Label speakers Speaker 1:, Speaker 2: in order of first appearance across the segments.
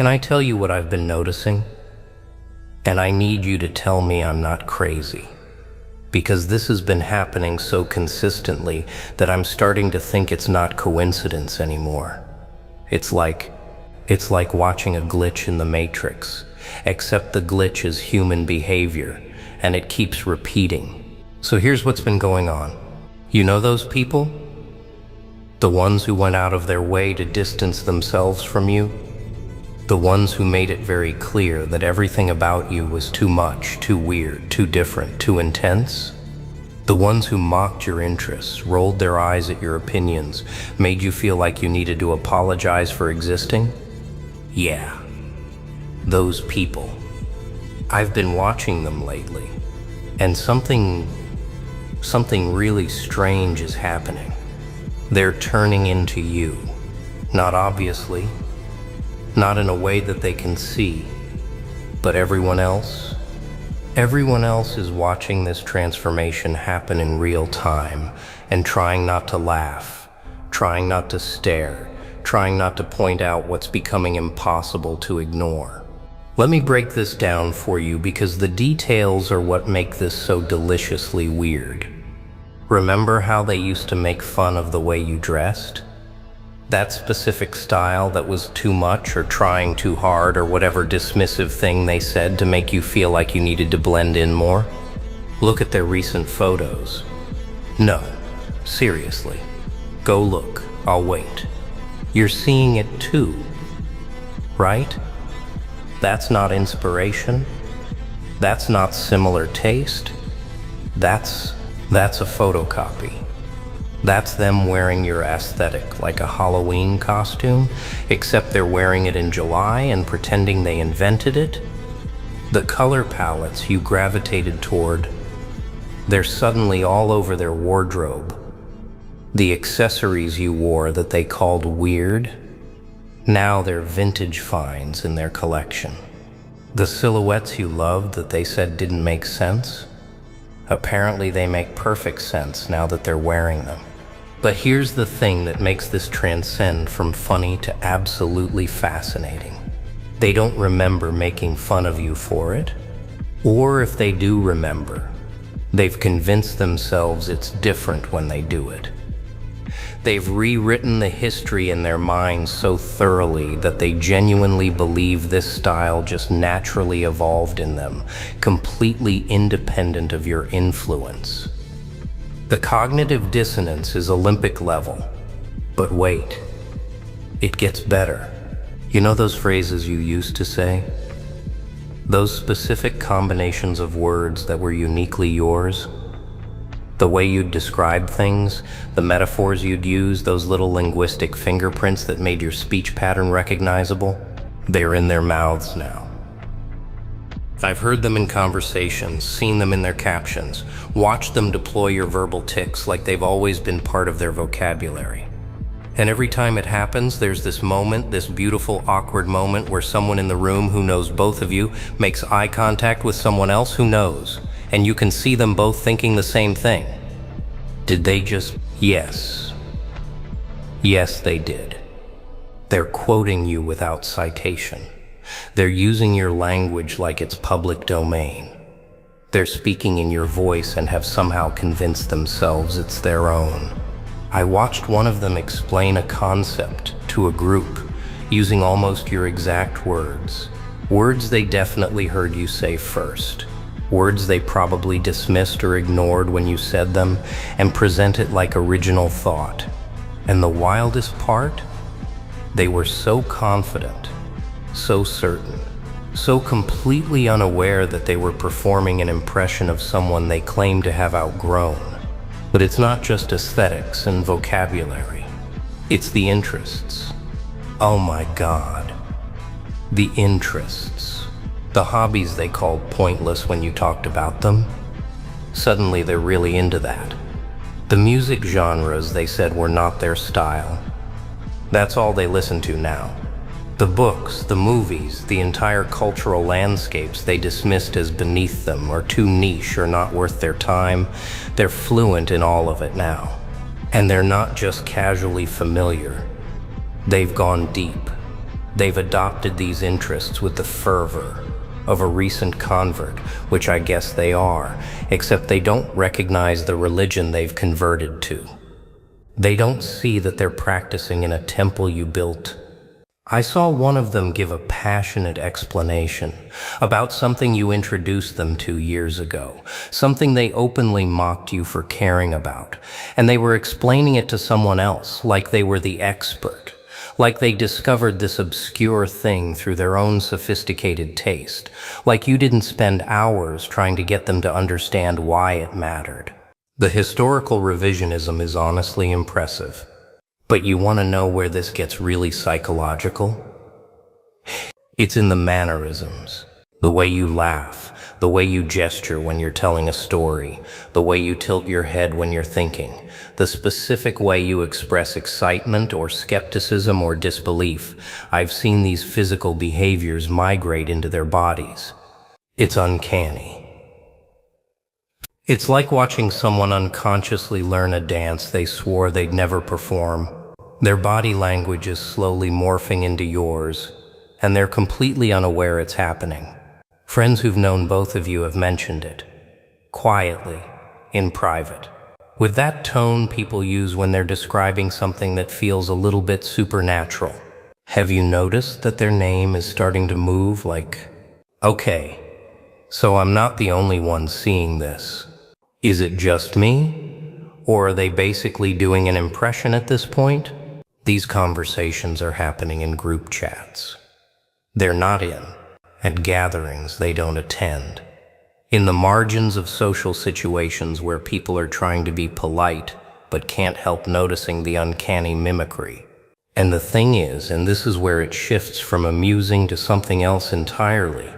Speaker 1: Can I tell you what I've been noticing? And I need you to tell me I'm not crazy. Because this has been happening so consistently that I'm starting to think it's not coincidence anymore. It's like watching a glitch in the Matrix, except the glitch is human behavior, and it keeps repeating. So here's what's been going on. You know those people? The ones who went out of their way to distance themselves from you? The ones who made it very clear that everything about you was too much, too weird, too different, too intense? The ones who mocked your interests, rolled their eyes at your opinions, made you feel like you needed to apologize for existing? Yeah, those people. I've been watching them lately, and something really strange is happening. They're turning into you, not obviously, not in a way that they can see, but everyone else is watching this transformation happen in real time and trying not to laugh, trying not to stare, trying not to point out what's becoming impossible to ignore. Let me break this down for you because the details are what make this so deliciously weird. Remember how they used to make fun of the way you dressed? That specific style that was too much or trying too hard or whatever dismissive thing they said to make you feel like you needed to blend in more? Look at their recent photos. No, seriously. Go look, I'll wait. You're seeing it too, right? That's not inspiration. That's not similar taste. That's a photocopy. That's them wearing your aesthetic like a Halloween costume, except they're wearing it in July and pretending they invented it. The color palettes you gravitated toward, they're suddenly all over their wardrobe. The accessories you wore that they called weird, now they're vintage finds in their collection. The silhouettes you loved that they said didn't make sense, apparently they make perfect sense now that they're wearing them. But here's the thing that makes this transcend from funny to absolutely fascinating. They don't remember making fun of you for it. Or if they do remember, they've convinced themselves it's different when they do it. They've rewritten the history in their minds so thoroughly that they genuinely believe this style just naturally evolved in them, completely independent of your influence. The cognitive dissonance is Olympic level. But wait, it gets better. You know those phrases you used to say? Those specific combinations of words that were uniquely yours? The way you'd describe things, the metaphors you'd use, those little linguistic fingerprints that made your speech pattern recognizable? They're in their mouths now. I've heard them in conversations, seen them in their captions, watched them deploy your verbal tics like they've always been part of their vocabulary. And every time it happens, there's this moment, this beautiful, awkward moment where someone in the room who knows both of you makes eye contact with someone else who knows, and you can see them both thinking the same thing. Did they just... Yes. Yes, they did. They're quoting you without citation. They're using your language like it's public domain. They're speaking in your voice and have somehow convinced themselves it's their own. I watched one of them explain a concept to a group using almost your exact words. Words they definitely heard you say first. Words they probably dismissed or ignored when you said them, and present it like original thought. And the wildest part? They were so confident, so certain, so completely unaware that they were performing an impression of someone they claimed to have outgrown. But it's not just aesthetics and vocabulary. It's the interests. Oh my God. The interests. The hobbies they called pointless when you talked about them. Suddenly they're really into that. The music genres they said were not their style. That's all they listen to now. The books, the movies, the entire cultural landscapes they dismissed as beneath them or too niche or not worth their time, they're fluent in all of it now. And they're not just casually familiar. They've gone deep. They've adopted these interests with the fervor of a recent convert, which I guess they are, except they don't recognize the religion they've converted to. They don't see that they're practicing in a temple you built. I saw one of them give a passionate explanation about something you introduced them to years ago, something they openly mocked you for caring about, and they were explaining it to someone else like they were the expert, like they discovered this obscure thing through their own sophisticated taste, like you didn't spend hours trying to get them to understand why it mattered. The historical revisionism is honestly impressive. But you want to know where this gets really psychological? It's in the mannerisms. The way you laugh, the way you gesture when you're telling a story, the way you tilt your head when you're thinking, the specific way you express excitement or skepticism or disbelief. I've seen these physical behaviors migrate into their bodies. It's uncanny. It's like watching someone unconsciously learn a dance they swore they'd never perform. Their body language is slowly morphing into yours, and they're completely unaware it's happening. Friends who've known both of you have mentioned it. Quietly, in private. With that tone people use when they're describing something that feels a little bit supernatural. Have you noticed that their name is starting to move like, okay, so I'm not the only one seeing this. Is it just me? Or are they basically doing an impression at this point? These conversations are happening in group chats. They're not in, at gatherings they don't attend. In the margins of social situations where people are trying to be polite but can't help noticing the uncanny mimicry. And the thing is, and this is where it shifts from amusing to something else entirely,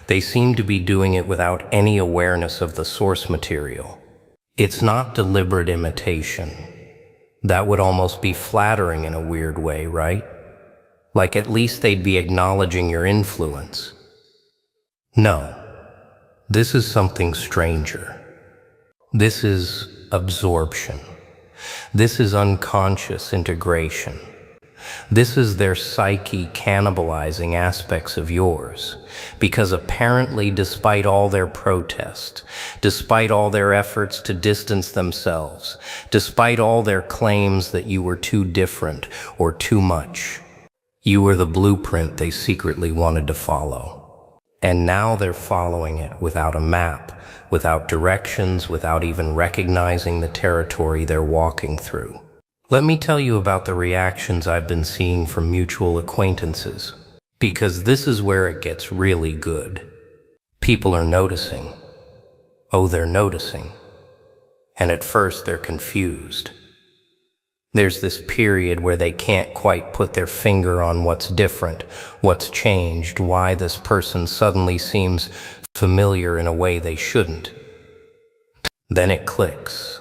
Speaker 1: they seem to be doing it without any awareness of the source material. It's not deliberate imitation. That would almost be flattering in a weird way, right? Like at least they'd be acknowledging your influence. No, this is something stranger. This is absorption. This is unconscious integration. This is their psyche cannibalizing aspects of yours, because apparently despite all their protest, despite all their efforts to distance themselves, despite all their claims that you were too different or too much, you were the blueprint they secretly wanted to follow. And now they're following it without a map, without directions, without even recognizing the territory they're walking through. Let me tell you about the reactions I've been seeing from mutual acquaintances, because this is where it gets really good. People are noticing. Oh, they're noticing. And at first they're confused. There's this period where they can't quite put their finger on what's different, what's changed, why this person suddenly seems familiar in a way they shouldn't. Then it clicks.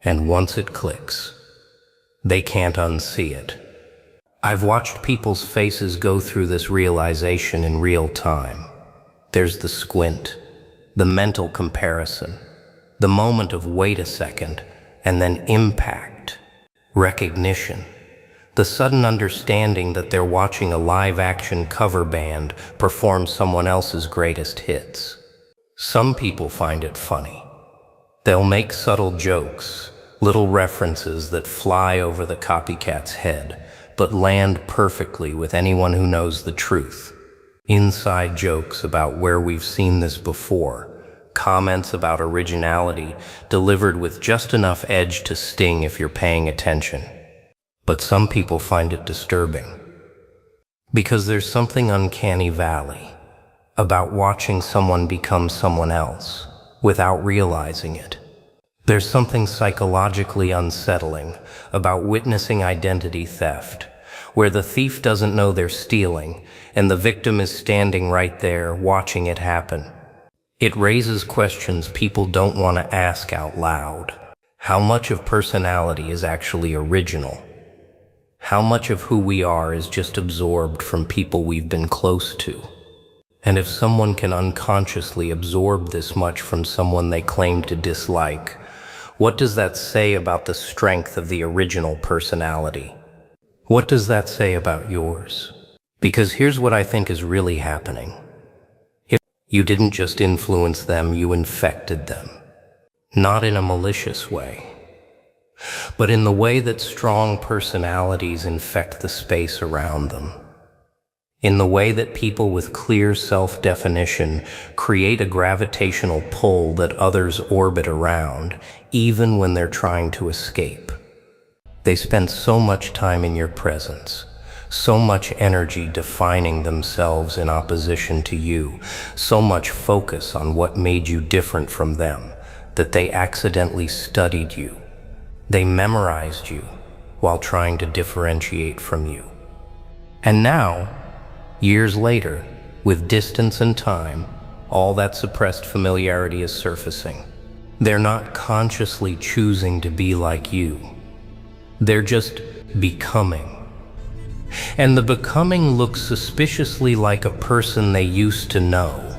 Speaker 1: And once it clicks, they can't unsee it. I've watched people's faces go through this realization in real time. There's the squint, the mental comparison, the moment of wait a second, and then impact, recognition, the sudden understanding that they're watching a live-action cover band perform someone else's greatest hits. Some people find it funny. They'll make subtle jokes, little references that fly over the copycat's head, but land perfectly with anyone who knows the truth. Inside jokes about where we've seen this before, comments about originality delivered with just enough edge to sting if you're paying attention. But some people find it disturbing, because there's something uncanny valley about watching someone become someone else without realizing it. There's something psychologically unsettling about witnessing identity theft, where the thief doesn't know they're stealing, and the victim is standing right there watching it happen. It raises questions people don't want to ask out loud. How much of personality is actually original? How much of who we are is just absorbed from people we've been close to? And if someone can unconsciously absorb this much from someone they claim to dislike, what does that say about the strength of the original personality? What does that say about yours? Because here's what I think is really happening. If you didn't just influence them, you infected them. Not in a malicious way, but in the way that strong personalities infect the space around them. In the way that people with clear self-definition create a gravitational pull that others orbit around, even when they're trying to escape. They spend so much time in your presence, so much energy defining themselves in opposition to you, so much focus on what made you different from them, that they accidentally studied you. They memorized you while trying to differentiate from you. And now, years later, with distance and time, all that suppressed familiarity is surfacing. They're not consciously choosing to be like you. They're just becoming. And the becoming looks suspiciously like a person they used to know.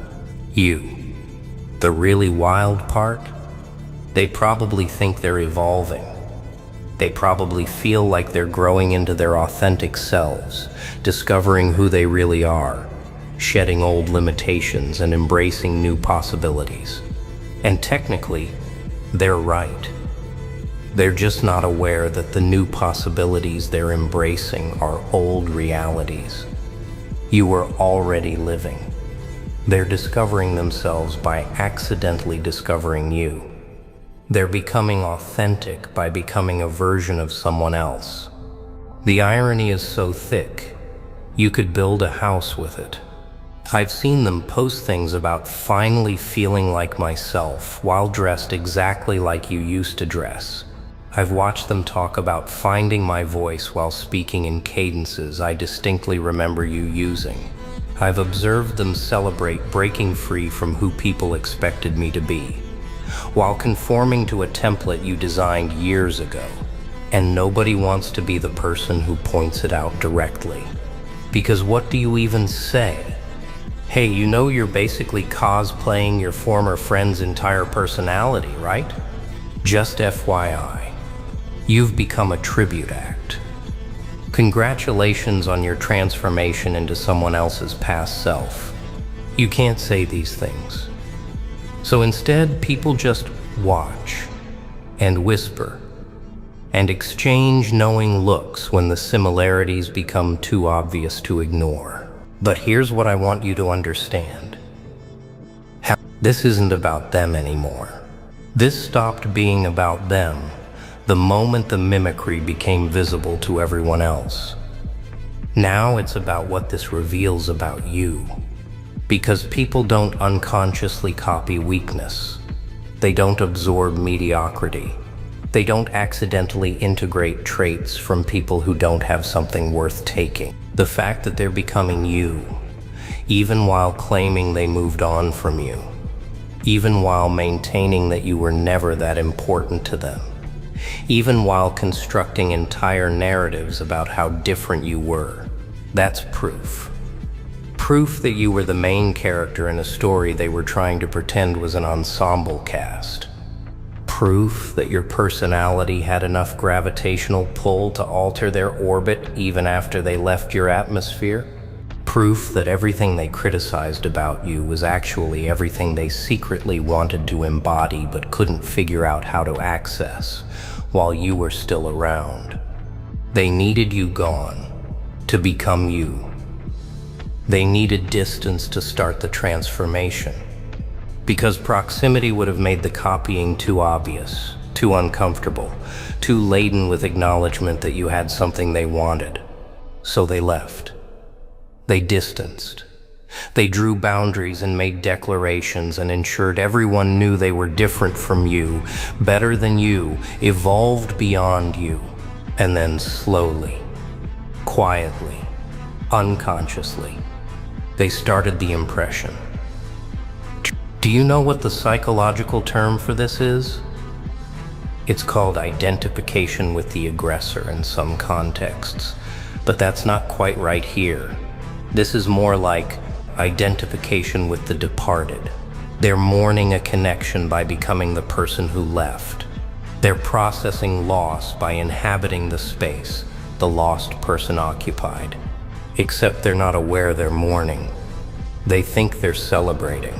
Speaker 1: You. The really wild part? They probably think they're evolving. They probably feel like they're growing into their authentic selves, discovering who they really are, shedding old limitations and embracing new possibilities. And technically, they're right. They're just not aware that the new possibilities they're embracing are old realities. You were already living. They're discovering themselves by accidentally discovering you. They're becoming authentic by becoming a version of someone else. The irony is so thick, you could build a house with it. I've seen them post things about finally feeling like myself while dressed exactly like you used to dress. I've watched them talk about finding my voice while speaking in cadences I distinctly remember you using. I've observed them celebrate breaking free from who people expected me to be, while conforming to a template you designed years ago. And nobody wants to be the person who points it out directly. Because what do you even say? Hey, you know you're basically cosplaying your former friend's entire personality, right? Just FYI, you've become a tribute act. Congratulations on your transformation into someone else's past self. You can't say these things. So instead, people just watch and whisper and exchange knowing looks when the similarities become too obvious to ignore. But here's what I want you to understand. This isn't about them anymore. This stopped being about them the moment the mimicry became visible to everyone else. Now it's about what this reveals about you. Because people don't unconsciously copy weakness. They don't absorb mediocrity. They don't accidentally integrate traits from people who don't have something worth taking. The fact that they're becoming you, even while claiming they moved on from you, even while maintaining that you were never that important to them, even while constructing entire narratives about how different you were, that's proof. Proof that you were the main character in a story they were trying to pretend was an ensemble cast. Proof that your personality had enough gravitational pull to alter their orbit even after they left your atmosphere. Proof that everything they criticized about you was actually everything they secretly wanted to embody but couldn't figure out how to access while you were still around. They needed you gone to become you. They needed distance to start the transformation, because proximity would have made the copying too obvious, too uncomfortable, too laden with acknowledgement that you had something they wanted. So they left. They distanced. They drew boundaries and made declarations and ensured everyone knew they were different from you, better than you, evolved beyond you. And then slowly, quietly, unconsciously, they started the impression. Do you know what the psychological term for this is? It's called identification with the aggressor in some contexts, but that's not quite right here. This is more like identification with the departed. They're mourning a connection by becoming the person who left. They're processing loss by inhabiting the space the lost person occupied. except they're not aware they're mourning. They think they're celebrating.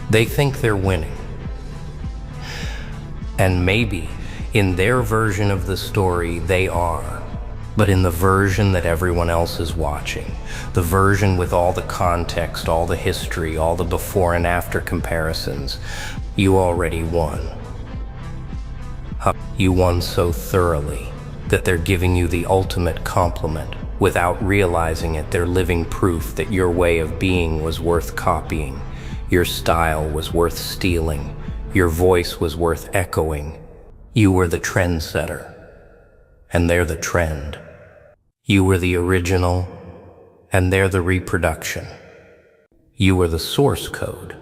Speaker 1: They think they're winning. And maybe, in their version of the story, they are. But in the version that everyone else is watching, the version with all the context, all the history, all the before and after comparisons, you already won. You won so thoroughly that they're giving you the ultimate compliment. Without realizing it, they're living proof that your way of being was worth copying, your style was worth stealing, your voice was worth echoing. You were the trendsetter, and they're the trend. You were the original, and they're the reproduction. You were the source code,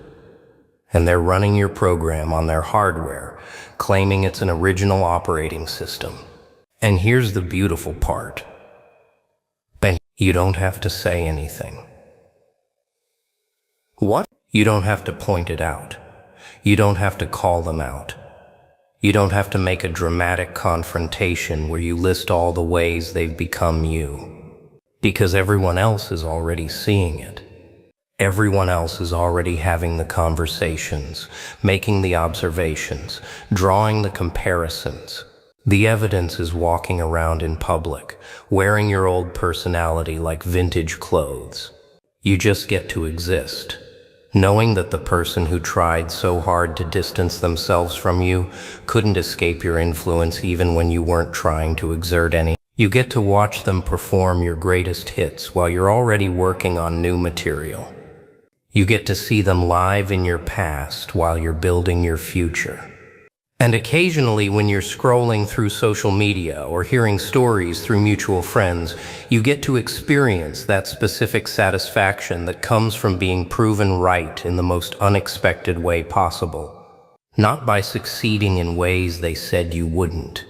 Speaker 1: and they're running your program on their hardware, claiming it's an original operating system. And here's the beautiful part. You don't have to say anything. What? You don't have to point it out. You don't have to call them out. You don't have to make a dramatic confrontation where you list all the ways they've become you. Because everyone else is already seeing it. Everyone else is already having the conversations, making the observations, drawing the comparisons. The evidence is walking around in public, wearing your old personality like vintage clothes. You just get to exist, knowing that the person who tried so hard to distance themselves from you couldn't escape your influence even when you weren't trying to exert any. You get to watch them perform your greatest hits while you're already working on new material. You get to see them live in your past while you're building your future. And occasionally when you're scrolling through social media or hearing stories through mutual friends, you get to experience that specific satisfaction that comes from being proven right in the most unexpected way possible. Not by succeeding in ways they said you wouldn't.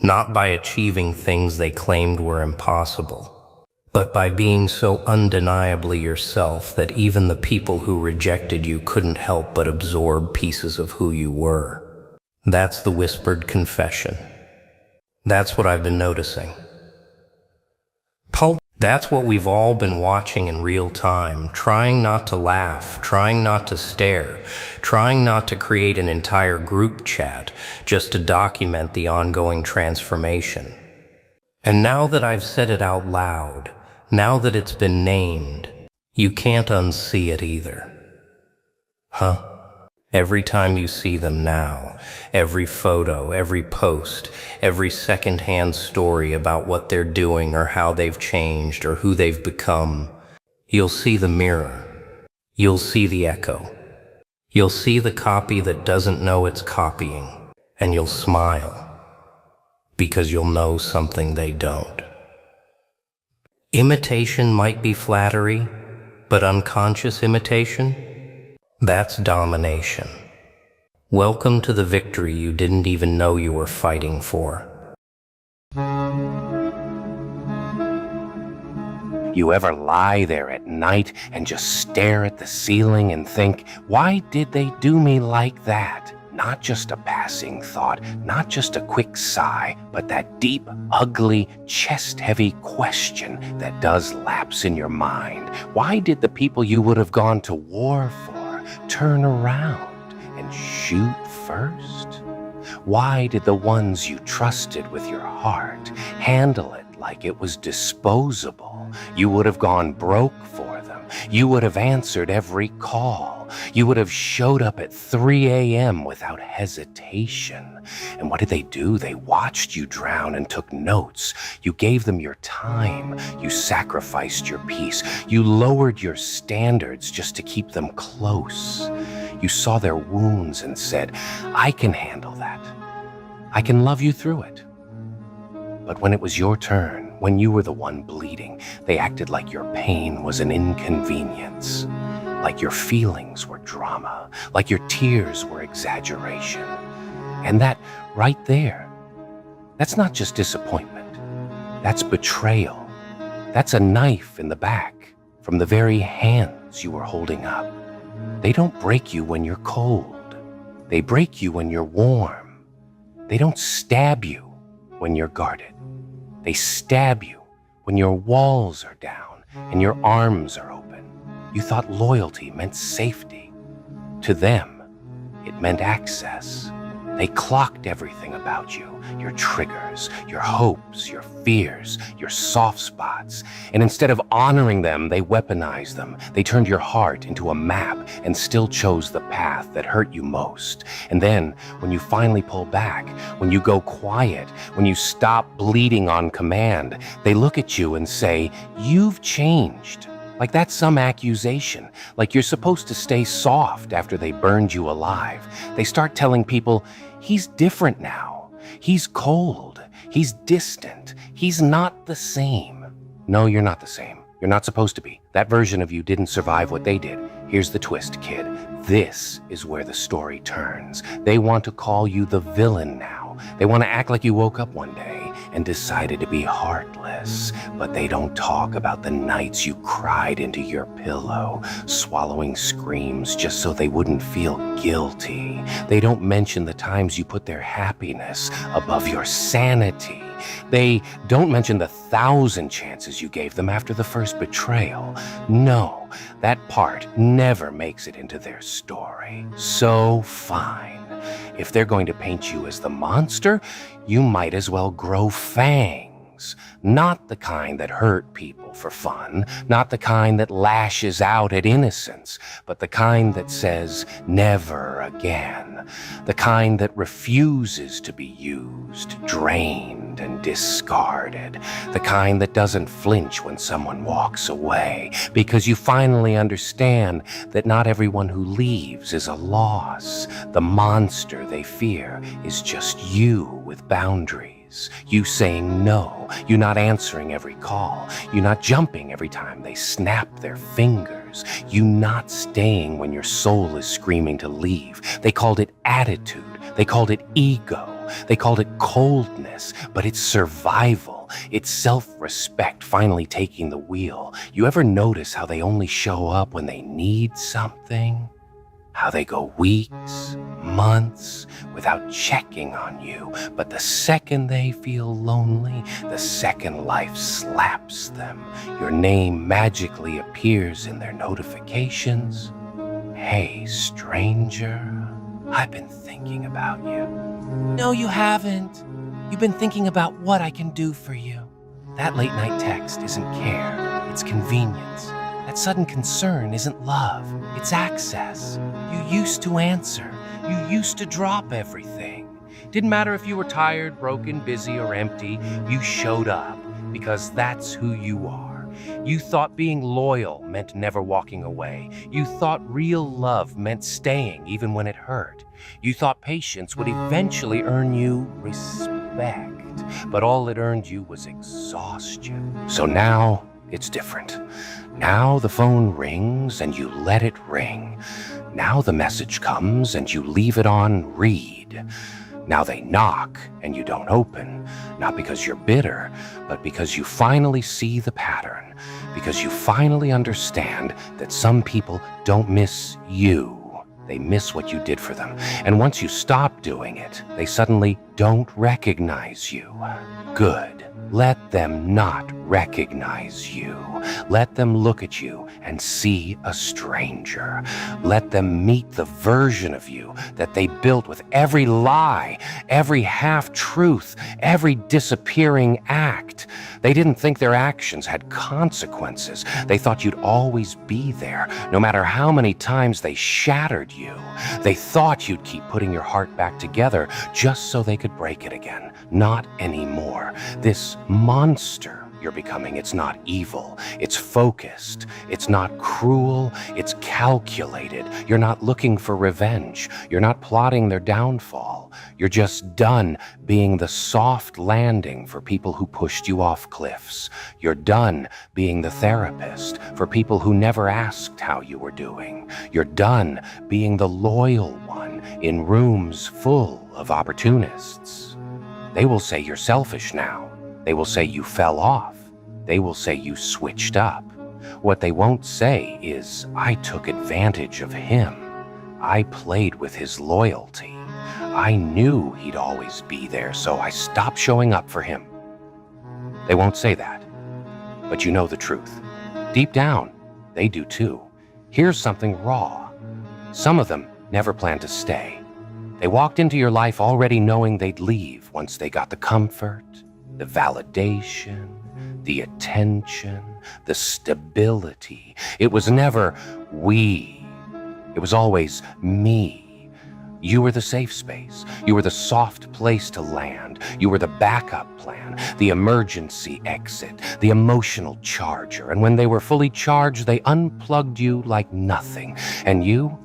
Speaker 1: Not by achieving things they claimed were impossible. But by being so undeniably yourself that even the people who rejected you couldn't help but absorb pieces of who you were. That's the whispered confession. That's what I've been noticing. That's what we've all been watching in real time, trying not to laugh, trying not to stare, trying not to create an entire group chat just to document the ongoing transformation. And now that I've said it out loud, now that it's been named, you can't unsee it either. Huh? Every time you see them now, every photo, every post, every second-hand story about what they're doing or how they've changed or who they've become, you'll see the mirror. You'll see the echo. You'll see the copy that doesn't know it's copying, and you'll smile, because you'll know something they don't. Imitation might be flattery, but unconscious imitation? That's domination. Welcome to the victory you didn't even know you were fighting for.
Speaker 2: You ever lie there at night and just stare at the ceiling and think, why did they do me like that? Not just a passing thought, not just a quick sigh, but that deep, ugly, chest-heavy question that does lapse in your mind. Why did the people you would have gone to war for turn around and shoot first? Why did the ones you trusted with your heart handle it like it was disposable? You would have gone broke for them. You would have answered every call. You would have showed up at 3 a.m. without hesitation. And what did they do? They watched you drown and took notes. You gave them your time. You sacrificed your peace. You lowered your standards just to keep them close. You saw their wounds and said, I can handle that. I can love you through it. But when it was your turn, when you were the one bleeding, they acted like your pain was an inconvenience, like your feelings were drama, like your tears were exaggeration. And that right there, that's not just disappointment. That's betrayal. That's a knife in the back from the very hands you were holding up. They don't break you when you're cold. They break you when you're warm. They don't stab you when you're guarded. They stab you when your walls are down and your arms are open. You thought loyalty meant safety. To them, it meant access. They clocked everything about you, your triggers, your hopes, your fears, your soft spots. And instead of honoring them, they weaponized them. They turned your heart into a map and still chose the path that hurt you most. And then, when you finally pull back, when you go quiet, when you stop bleeding on command, they look at you and say, "You've changed." Like that's some accusation, like you're supposed to stay soft after they burned you alive. They start telling people, "He's different now. He's cold. He's distant. He's not the same." No, you're not the same. You're not supposed to be. That version of you didn't survive what they did. Here's the twist, kid. This is where the story turns. They want to call you the villain now. They want to act like you woke up one day and decided to be heartless, but they don't talk about the nights you cried into your pillow, swallowing screams just so they wouldn't feel guilty. They don't mention the times you put their happiness above your sanity. They don't mention the 1,000 chances you gave them after the first betrayal. No, that part never makes it into their story. So fine. If they're going to paint you as the monster, you might as well grow fangs. Not the kind that hurt people for fun, not the kind that lashes out at innocence, but the kind that says, "Never again." The kind that refuses to be used, drained, and discarded. The kind that doesn't flinch when someone walks away, because you finally understand that not everyone who leaves is a loss. The monster they fear is just you with boundaries. You saying no, you not answering every call, you not jumping every time they snap their fingers, you not staying when your soul is screaming to leave. They called it attitude, they called it ego, they called it coldness, but it's survival. It's self-respect finally taking the wheel. You ever notice how they only show up when they need something? How they go weeks, months without checking on you, but the second they feel lonely, the second life slaps them, your name magically appears in their notifications. "Hey, stranger, I've been thinking about you." "No, you haven't. You've been thinking about what I can do for you." That late night text isn't care, it's convenience. That sudden concern isn't love, it's access. You used to answer. You used to drop everything. Didn't matter if you were tired, broken, busy, or empty, you showed up because that's who you are. You thought being loyal meant never walking away. You thought real love meant staying even when it hurt. You thought patience would eventually earn you respect, but all it earned you was exhaustion. So now it's different. Now the phone rings and you let it ring. Now the message comes and you leave it on read. Now they knock and you don't open, not because you're bitter, but because you finally see the pattern, because you finally understand that some people don't miss you. They miss what you did for them. And once you stop doing it, they suddenly don't recognize you. Good. Let them not recognize you. Let them look at you and see a stranger. Let them meet the version of you that they built with every lie, every half-truth, every disappearing act. They didn't think their actions had consequences. They thought you'd always be there, no matter how many times they shattered you. They thought you'd keep putting your heart back together just so they could break it again. Not anymore. This monster you're becoming, it's not evil, it's focused, it's not cruel, it's calculated. You're not looking for revenge, you're not plotting their downfall. You're just done being the soft landing for people who pushed you off cliffs. You're done being the therapist for people who never asked how you were doing. You're done being the loyal one in rooms full of opportunists. They will say you're selfish now. They will say you fell off. They will say you switched up. What they won't say is, I took advantage of him. I played with his loyalty. I knew he'd always be there, so I stopped showing up for him. They won't say that. but you know the truth. Deep down, they do too. Here's something raw. Some of them never planned to stay. They walked into your life already knowing they'd leave once they got the comfort, the validation, the attention, the stability. It was never we. It was always me. You were the safe space. You were the soft place to land. You were the backup plan, the emergency exit, the emotional charger. And when they were fully charged, they unplugged you like nothing. And you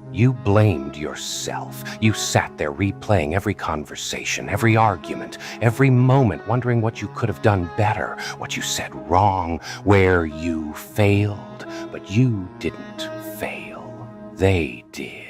Speaker 2: blamed yourself. You sat there replaying every conversation, every argument, every moment, wondering what you could have done better, what you said wrong, where you failed. But you didn't fail. They did.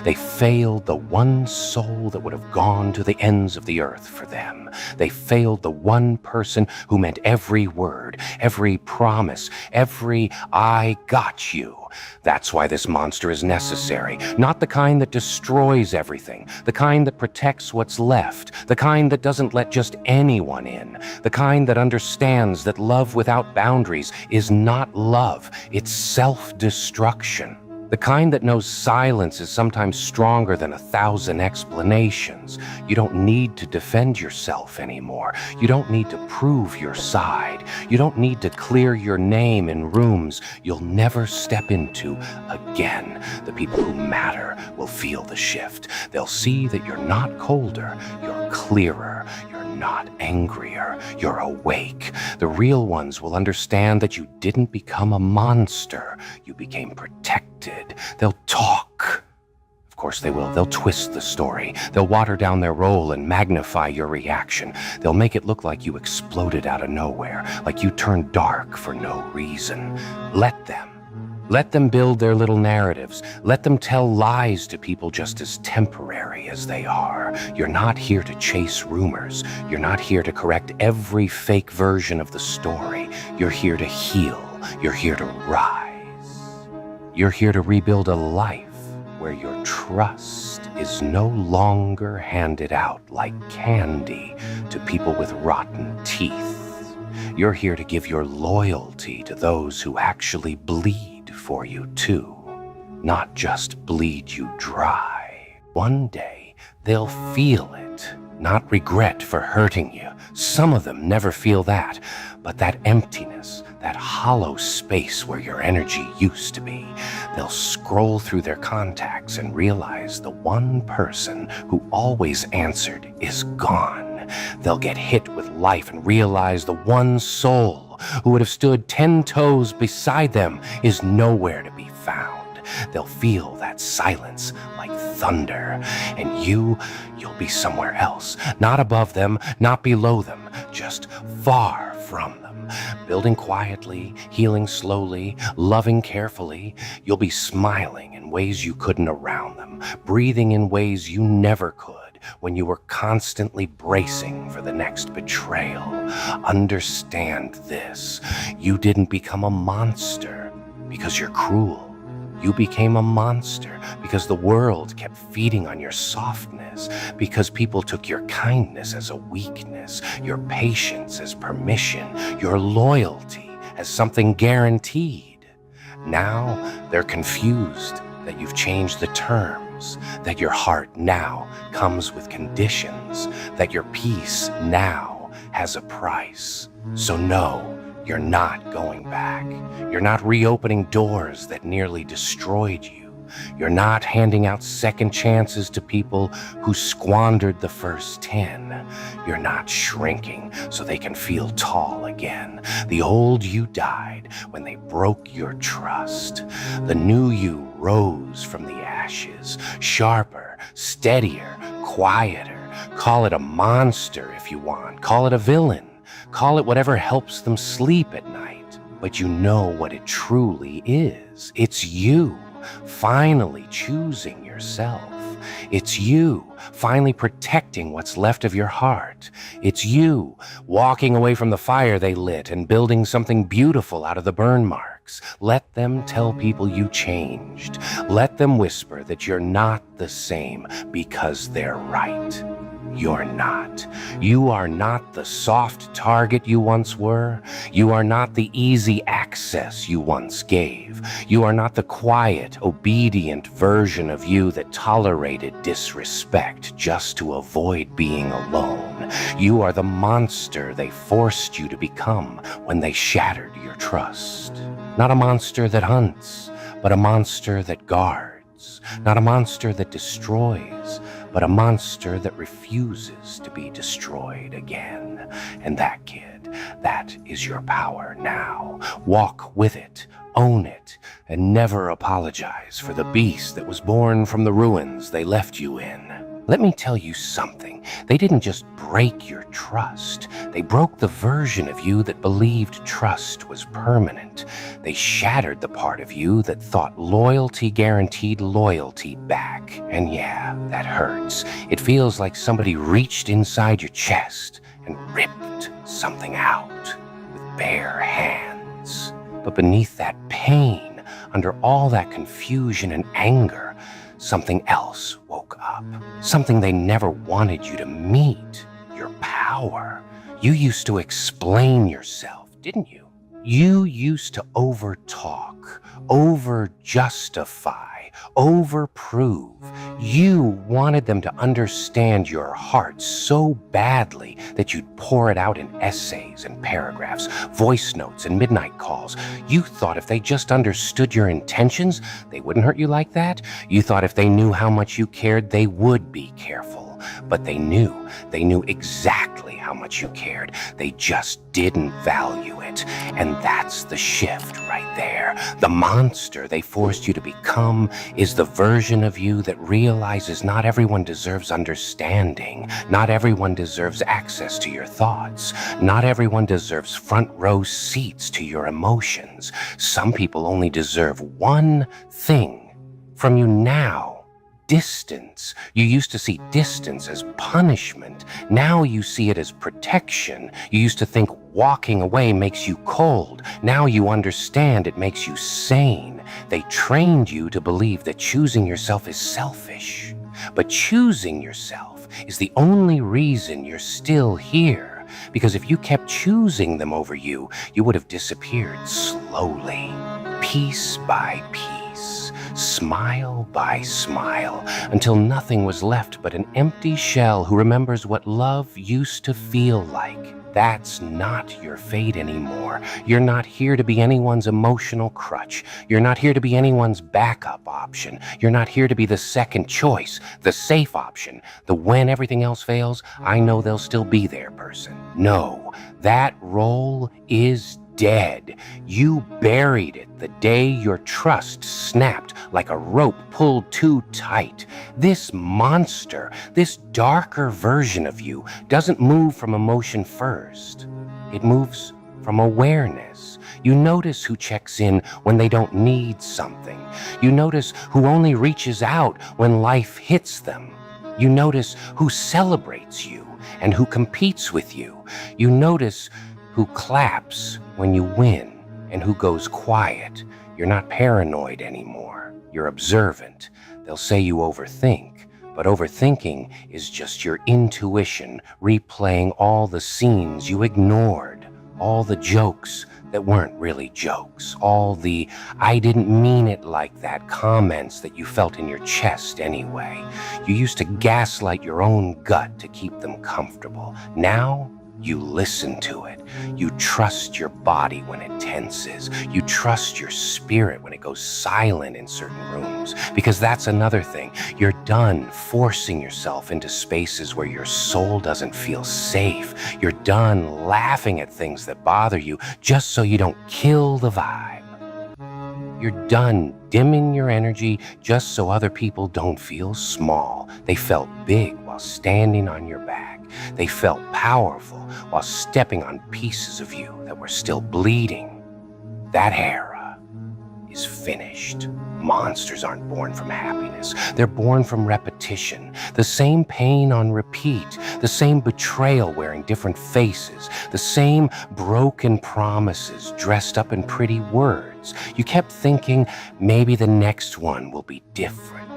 Speaker 2: They failed the one soul that would have gone to the ends of the earth for them. They failed the one person who meant every word, every promise, every "I got you." That's why this monster is necessary. Not the kind that destroys everything, the kind that protects what's left, the kind that doesn't let just anyone in, the kind that understands that love without boundaries is not love, it's self-destruction. The kind that knows silence is sometimes stronger than 1,000 explanations. You don't need to defend yourself anymore. You don't need to prove your side. You don't need to clear your name in rooms you'll never step into again. The people who matter will feel the shift. They'll see that you're not colder, you're clearer. You're not angrier, you're awake. The real ones will understand that you didn't become a monster. You became protected. They'll talk. Of course they will. They'll twist the story. They'll water down their role and magnify your reaction. They'll make it look like you exploded out of nowhere, like you turned dark for no reason. Let them. Let them build their little narratives. Let them tell lies to people just as temporary as they are. You're not here to chase rumors. You're not here to correct every fake version of the story. You're here to heal. You're here to rise. You're here to rebuild a life where your trust is no longer handed out like candy to people with rotten teeth. You're here to give your loyalty to those who actually bleed for you too, not just bleed you dry. One day, they'll feel it, not regret for hurting you. Some of them never feel that, but that emptiness, that hollow space where your energy used to be. They'll scroll through their contacts and realize the one person who always answered is gone. They'll get hit with life and realize the one soul who would have stood 10 toes beside them is nowhere to be found. They'll feel that silence like thunder, and you'll be somewhere else, not above them, not below them, just far from them. Building quietly, healing slowly, loving carefully. You'll be smiling in ways you couldn't around them, breathing in ways you never could when you were constantly bracing for the next betrayal. Understand this. You didn't become a monster because you're cruel. You became a monster because the world kept feeding on your softness, because people took your kindness as a weakness, your patience as permission, your loyalty as something guaranteed. Now they're confused that you've changed the terms, that your heart now comes with conditions, that your peace now has a price. So no, you're not going back. You're not reopening doors that nearly destroyed you. You're not handing out second chances to people who squandered the first 10. You're not shrinking so they can feel tall again. The old you died when they broke your trust. The new you rose from the ashes, sharper, steadier, quieter. Call it a monster if you want. Call it a villain. Call it whatever helps them sleep at night. But you know what it truly is. It's you finally choosing yourself. It's you finally protecting what's left of your heart. It's you walking away from the fire they lit and building something beautiful out of the burn marks. Let them tell people you changed. Let them whisper that you're not the same because they're right. You're not. You are not the soft target you once were. You are not the easy access you once gave. You are not the quiet, obedient version of you that tolerated disrespect just to avoid being alone. You are the monster they forced you to become when they shattered your trust. Not a monster that hunts, but a monster that guards. Not a monster that destroys, but a monster that refuses to be destroyed again. And that, kid, that is your power now. Walk with it, own it, and never apologize for the beast that was born from the ruins they left you in. Let me tell you something. They didn't just break your trust. They broke the version of you that believed trust was permanent. They shattered the part of you that thought loyalty guaranteed loyalty back. And yeah, that hurts. It feels like somebody reached inside your chest and ripped something out with bare hands. But beneath that pain, under all that confusion and anger, something else woke up. Something they never wanted you to meet. Your power. You used to explain yourself, didn't you? You used to over-talk, over-justify, over-prove. You wanted them to understand your heart so badly that you'd pour it out in essays and paragraphs, voice notes and midnight calls. You thought if they just understood your intentions, they wouldn't hurt you like that. You thought if they knew how much you cared, they would be careful. But they knew exactly how much you cared. They just didn't value it. And that's the shift right there. The monster they forced you to become is the version of you that realizes not everyone deserves understanding. Not everyone deserves access to your thoughts. Not everyone deserves front row seats to your emotions. Some people only deserve one thing from you now. Distance. You used to see distance as punishment. Now you see it as protection. You used to think walking away makes you cold. Now you understand it makes you sane. They trained you to believe that choosing yourself is selfish. But choosing yourself is the only reason you're still here. Because if you kept choosing them over you, you would have disappeared slowly, piece by piece. Smile by smile, until nothing was left but an empty shell who remembers what love used to feel like. That's not your fate anymore. You're not here to be anyone's emotional crutch. You're not here to be anyone's backup option. You're not here to be the second choice, the safe option, the when everything else fails, I know they'll still be there person. No, that role is dead. You buried it the day your trust snapped like a rope pulled too tight. This monster, this darker version of you, doesn't move from emotion first. It moves from awareness. You notice who checks in when they don't need something. You notice who only reaches out when life hits them. You notice who celebrates you and who competes with you. You notice who claps when you win and who goes quiet. You're not paranoid anymore. You're observant. They'll say you overthink, but overthinking is just your intuition replaying all the scenes you ignored, all the jokes that weren't really jokes, all the "I didn't mean it like that" comments that you felt in your chest anyway. You used to gaslight your own gut to keep them comfortable. Now, you listen to it. You trust your body when it tenses. You trust your spirit when it goes silent in certain rooms. Because that's another thing. You're done forcing yourself into spaces where your soul doesn't feel safe. You're done laughing at things that bother you just so you don't kill the vibe. You're done dimming your energy just so other people don't feel small. They felt big while standing on your back. They felt powerful while stepping on pieces of you that were still bleeding. That era is finished. Monsters aren't born from happiness. They're born from repetition. The same pain on repeat. The same betrayal wearing different faces. The same broken promises dressed up in pretty words. You kept thinking maybe the next one will be different.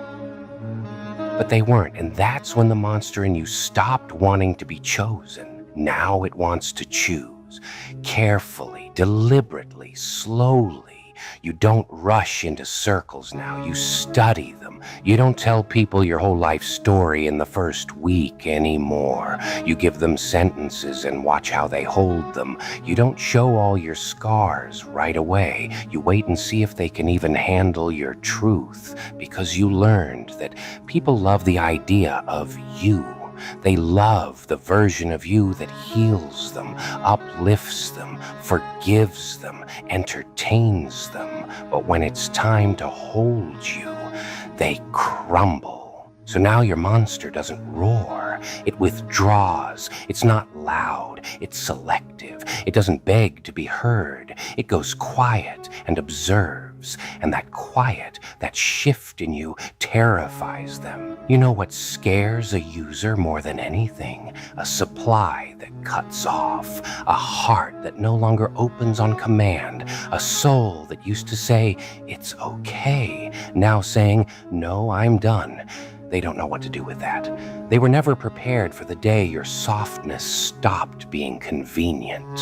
Speaker 2: But they weren't, and that's when the monster in you stopped wanting to be chosen. Now it wants to choose. Carefully, deliberately, slowly. You don't rush into circles now. You study them. You don't tell people your whole life story in the first week anymore. You give them sentences and watch how they hold them. You don't show all your scars right away. You wait and see if they can even handle your truth, because you learned that people love the idea of you. They love the version of you that heals them, uplifts them, forgives them, entertains them. But when it's time to hold you, they crumble. So now your monster doesn't roar. It withdraws. It's not loud. It's selective. It doesn't beg to be heard. It goes quiet and observes. And that quiet, that shift in you terrifies them. You know what scares a user more than anything? A supply that cuts off. A heart that no longer opens on command. A soul that used to say, "It's okay," now saying, "No, I'm done." They don't know what to do with that. They were never prepared for the day your softness stopped being convenient.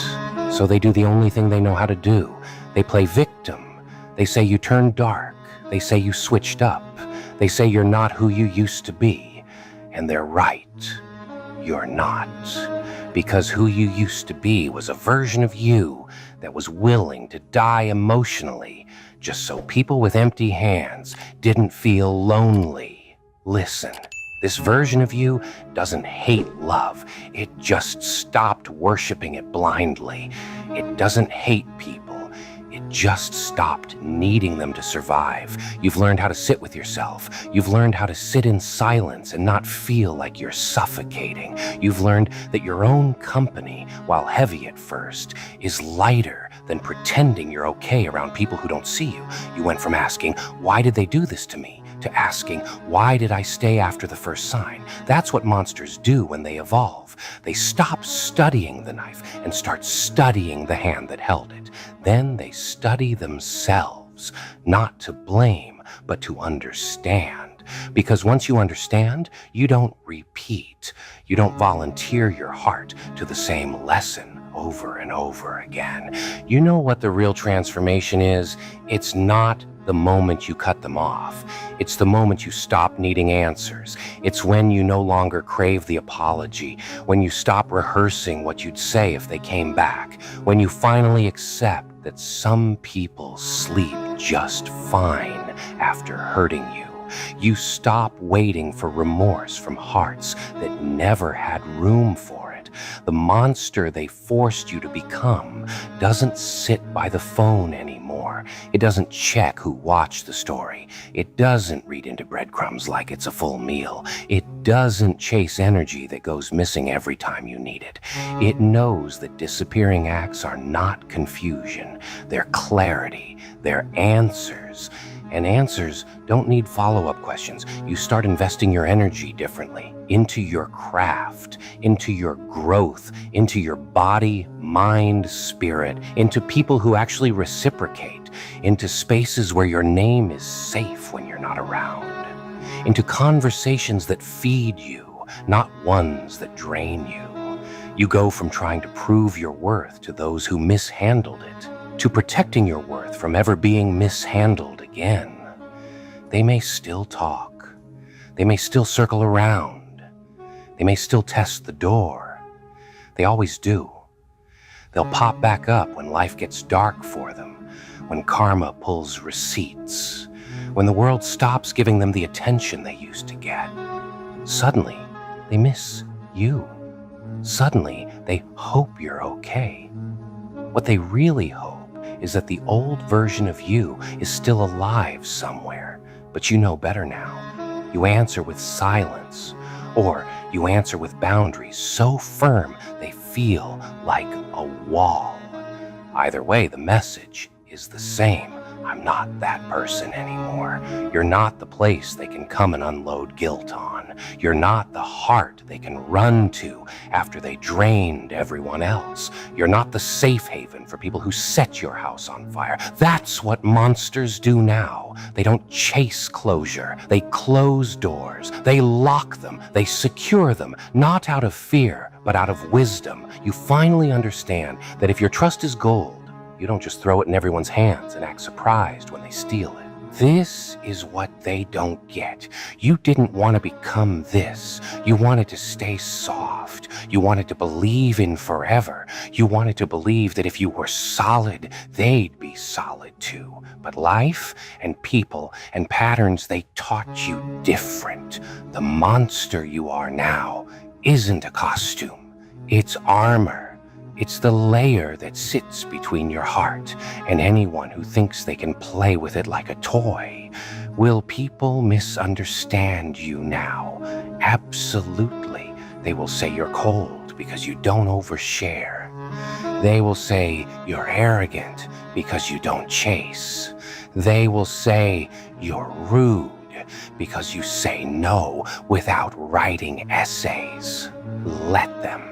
Speaker 2: So they do the only thing they know how to do. They play victim. They say you turned dark. They say you switched up. They say you're not who you used to be. And they're right. You're not. Because who you used to be was a version of you that was willing to die emotionally just so people with empty hands didn't feel lonely. Listen, this version of you doesn't hate love. It just stopped worshiping it blindly. It doesn't hate people. It just stopped needing them to survive. You've learned how to sit with yourself. You've learned how to sit in silence and not feel like you're suffocating. You've learned that your own company, while heavy at first, is lighter than pretending you're okay around people who don't see you. You went from asking, "Why did they do this to me?" to asking, "Why did I stay after the first sign?" That's what monsters do when they evolve. They stop studying the knife and start studying the hand that held it. Then they study themselves, not to blame, but to understand. Because once you understand, you don't repeat. You don't volunteer your heart to the same lesson over and over again. You know what the real transformation is? It's not the moment you cut them off. It's the moment you stop needing answers. It's when you no longer crave the apology, when you stop rehearsing what you'd say if they came back, when you finally accept that some people sleep just fine after hurting you. You stop waiting for remorse from hearts that never had room for it. The monster they forced you to become doesn't sit by the phone anymore. It doesn't check who watched the story. It doesn't read into breadcrumbs like it's a full meal. It doesn't chase energy that goes missing every time you need it. It knows that disappearing acts are not confusion. They're clarity. They're answers. And answers don't need follow-up questions. You start investing your energy differently into your craft, into your growth, into your body, mind, spirit, into people who actually reciprocate, into spaces where your name is safe when you're not around, into conversations that feed you, not ones that drain you. You go from trying to prove your worth to those who mishandled it, to protecting your worth from ever being mishandled again. They may still talk. They may still circle around. They may still test the door. They always do. They'll pop back up when life gets dark for them, when karma pulls receipts, when the world stops giving them the attention they used to get. Suddenly, they miss you. Suddenly, they hope you're okay. What they really hope is that the old version of you is still alive somewhere, but you know better now. You answer with silence, or you answer with boundaries so firm they feel like a wall. Either way, the message is the same. I'm not that person anymore. You're not the place they can come and unload guilt on. You're not the heart they can run to after they drained everyone else. You're not the safe haven for people who set your house on fire. That's what monsters do now. They don't chase closure. They close doors. They lock them. They secure them, not out of fear, but out of wisdom. You finally understand that if your trust is gold, you don't just throw it in everyone's hands and act surprised when they steal it. This is what they don't get. You didn't want to become this. You wanted to stay soft. You wanted to believe in forever. You wanted to believe that if you were solid, they'd be solid too. But life and people and patterns, they taught you different. The monster you are now isn't a costume. It's armor. It's the layer that sits between your heart and anyone who thinks they can play with it like a toy. Will people misunderstand you now? Absolutely. They will say you're cold because you don't overshare. They will say you're arrogant because you don't chase. They will say you're rude because you say no without writing essays. Let them.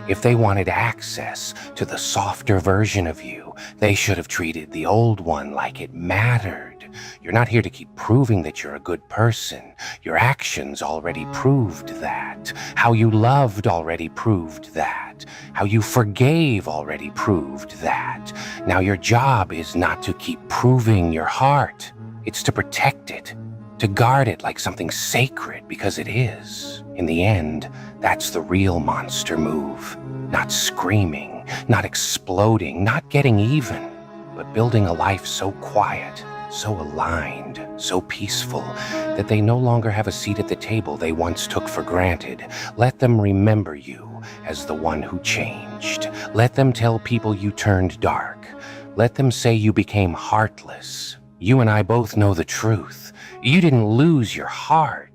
Speaker 2: If they wanted access to the softer version of you, they should have treated the old one like it mattered. You're not here to keep proving that you're a good person. Your actions already proved that. How you loved already proved that. How you forgave already proved that. Now your job is not to keep proving your heart. It's to protect it. To guard it like something sacred, because it is. In the end, that's the real monster move. Not screaming, not exploding, not getting even, but building a life so quiet, so aligned, so peaceful, that they no longer have a seat at the table they once took for granted. Let them remember you as the one who changed. Let them tell people you turned dark. Let them say you became heartless. You and I both know the truth. You didn't lose your heart.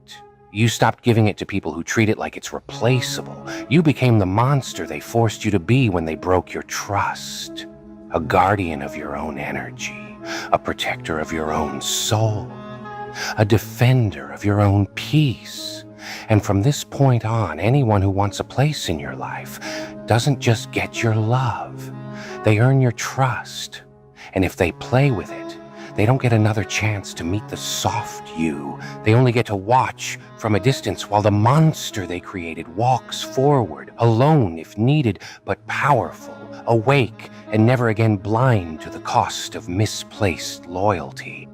Speaker 2: You stopped giving it to people who treat it like it's replaceable. You became the monster they forced you to be when they broke your trust. A guardian of your own energy, a protector of your own soul, a defender of your own peace. And from this point on, anyone who wants a place in your life doesn't just get your love. They earn your trust. And if they play with it, they don't get another chance to meet the soft you. They only get to watch from a distance while the monster they created walks forward, alone if needed, but powerful, awake, and never again blind to the cost of misplaced loyalty.